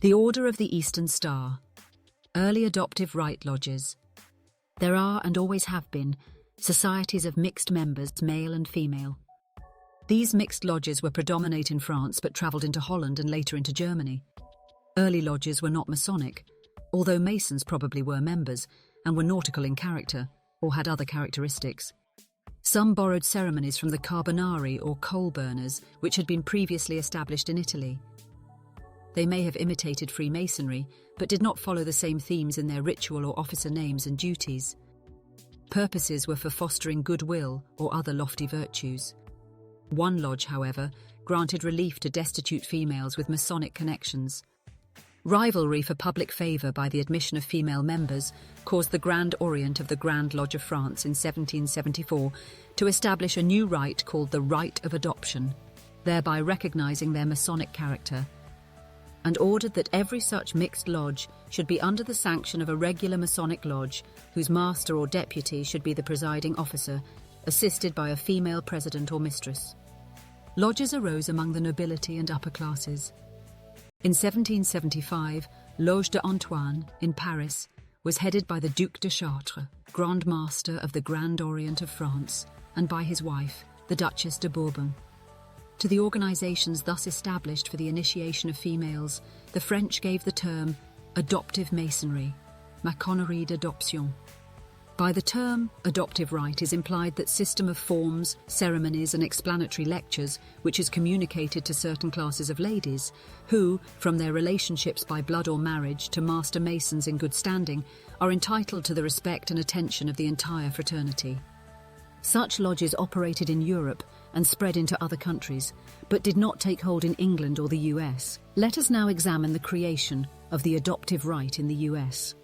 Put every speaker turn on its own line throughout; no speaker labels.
The Order of the Eastern Star. Early adoptive Rite lodges. There are, and always have been, societies of mixed members, male and female. These mixed lodges were predominant in France but travelled into Holland and later into Germany. Early lodges were not Masonic, although Masons probably were members and were nautical in character or had other characteristics. Some borrowed ceremonies from the Carbonari or coal burners, which had been previously established in Italy. They may have imitated Freemasonry, but did not follow the same themes in their ritual or officer names and duties. Purposes were for fostering goodwill or other lofty virtues. One lodge, however, granted relief to destitute females with Masonic connections. Rivalry for public favour by the admission of female members caused the Grand Orient of the Grand Lodge of France in 1774 to establish a new rite called the Rite of Adoption, thereby recognising their Masonic character, and ordered that every such mixed lodge should be under the sanction of a regular Masonic lodge, whose master or deputy should be the presiding officer, assisted by a female president or mistress. Lodges arose among the nobility and upper classes. In 1775, Loge de Antoine, in Paris, was headed by the Duc de Chartres, Grand Master of the Grand Orient of France, and by his wife, the Duchess de Bourbon. To the organisations thus established for the initiation of females, the French gave the term Adoptive Masonry, Maconnerie d'Adoption. By the term adoptive rite is implied that system of forms, ceremonies and explanatory lectures which is communicated to certain classes of ladies who, from their relationships by blood or marriage to master masons in good standing, are entitled to the respect and attention of the entire fraternity. Such lodges operated in Europe and spread into other countries, but did not take hold in England or the US. Let us now examine the creation of the adoptive rite in the US.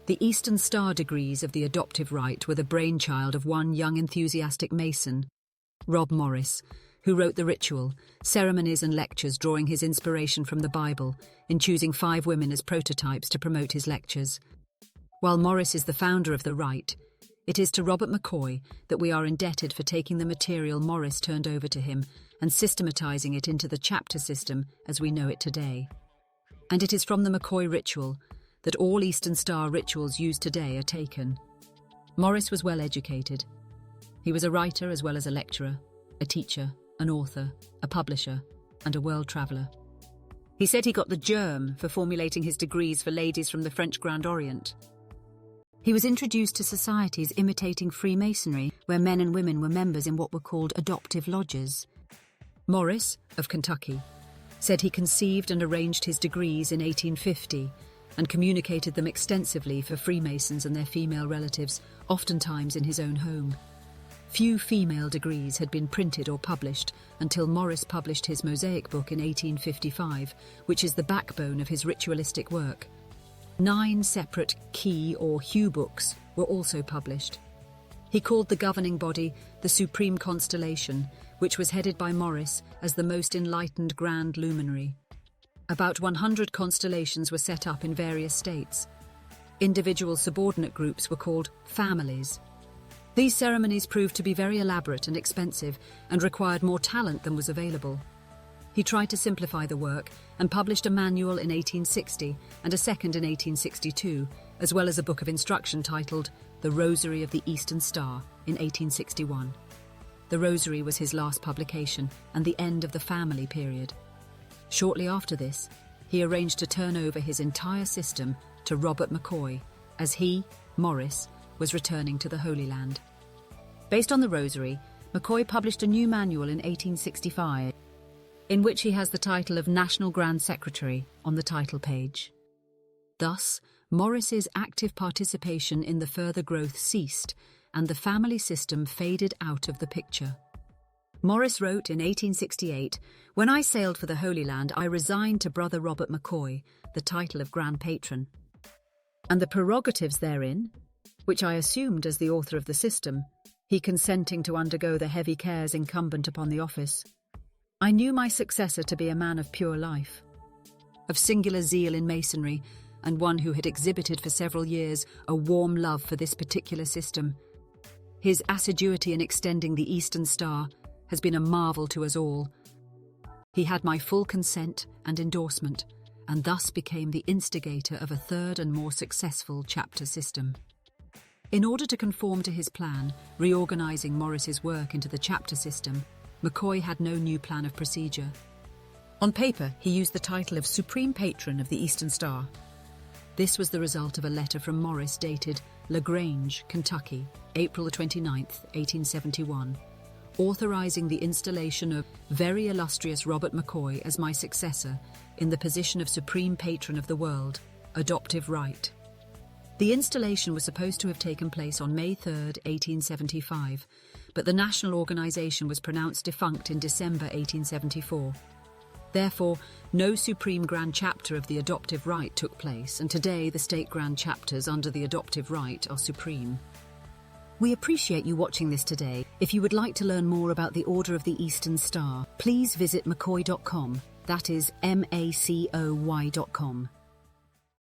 The Eastern Star degrees of the adoptive rite were the brainchild of one young enthusiastic Mason, Rob Morris, who wrote the ritual, ceremonies and lectures drawing his inspiration from the Bible, in choosing 5 women as prototypes to promote his lectures. While Morris is the founder of the rite, it is to Robert Macoy that we are indebted for taking the material Morris turned over to him and systematizing it into the chapter system as we know it today. And it is from the Macoy ritual that all Eastern Star rituals used today are taken. Morris was well educated. He was a writer as well as a lecturer, a teacher, an author, a publisher, and a world traveller. He said he got the germ for formulating his degrees for ladies from the French Grand Orient. He was introduced to societies imitating Freemasonry, where men and women were members in what were called adoptive lodges. Morris, of Kentucky, said he conceived and arranged his degrees in 1850 and communicated them extensively for Freemasons and their female relatives, oftentimes in his own home. Few female degrees had been printed or published until Morris published his Mosaic book in 1855, which is the backbone of his ritualistic work. 9 separate key or hue books were also published. He called the governing body the Supreme Constellation, which was headed by Morris as the most enlightened grand luminary. About 100 constellations were set up in various states. Individual subordinate groups were called families. These ceremonies proved to be very elaborate and expensive and required more talent than was available. He tried to simplify the work and published a manual in 1860 and a second in 1862, as well as a book of instruction titled The Rosary of the Eastern Star in 1861. The Rosary was his last publication and the end of the family period. Shortly after this, he arranged to turn over his entire system to Robert Macoy, as he, Morris, was returning to the Holy Land. Based on the Rosary, Macoy published a new manual in 1865, in which he has the title of National Grand Secretary on the title page. Thus, Morris's active participation in the further growth ceased, and the family system faded out of the picture. Morris wrote in 1868, "When I sailed for the Holy Land, I resigned to Brother Robert Macoy the title of Grand Patron, and the prerogatives therein, which I assumed as the author of the system, he consenting to undergo the heavy cares incumbent upon the office. I knew my successor to be a man of pure life, of singular zeal in masonry, and one who had exhibited for several years a warm love for this particular system. His assiduity in extending the Eastern Star has been a marvel to us all. He had my full consent and endorsement, and thus became the instigator of a third and more successful chapter system. In order to conform to his plan, reorganizing Morris's work into the chapter system, Macoy had no new plan of procedure. On paper, he used the title of Supreme Patron of the Eastern Star. This was the result of a letter from Morris dated LaGrange, Kentucky, April 29, 1871, authorizing the installation of very illustrious Robert Macoy as my successor in the position of Supreme Patron of the world, Adoptive Rite. The installation was supposed to have taken place on May 3, 1875, but the national organization was pronounced defunct in December 1874. Therefore, no Supreme Grand Chapter of the Adoptive Rite took place, and today the state Grand Chapters under the Adoptive Rite are supreme. We appreciate you watching this today. If you would like to learn more about the Order of the Eastern Star, please visit macoy.com. That is macoy.com.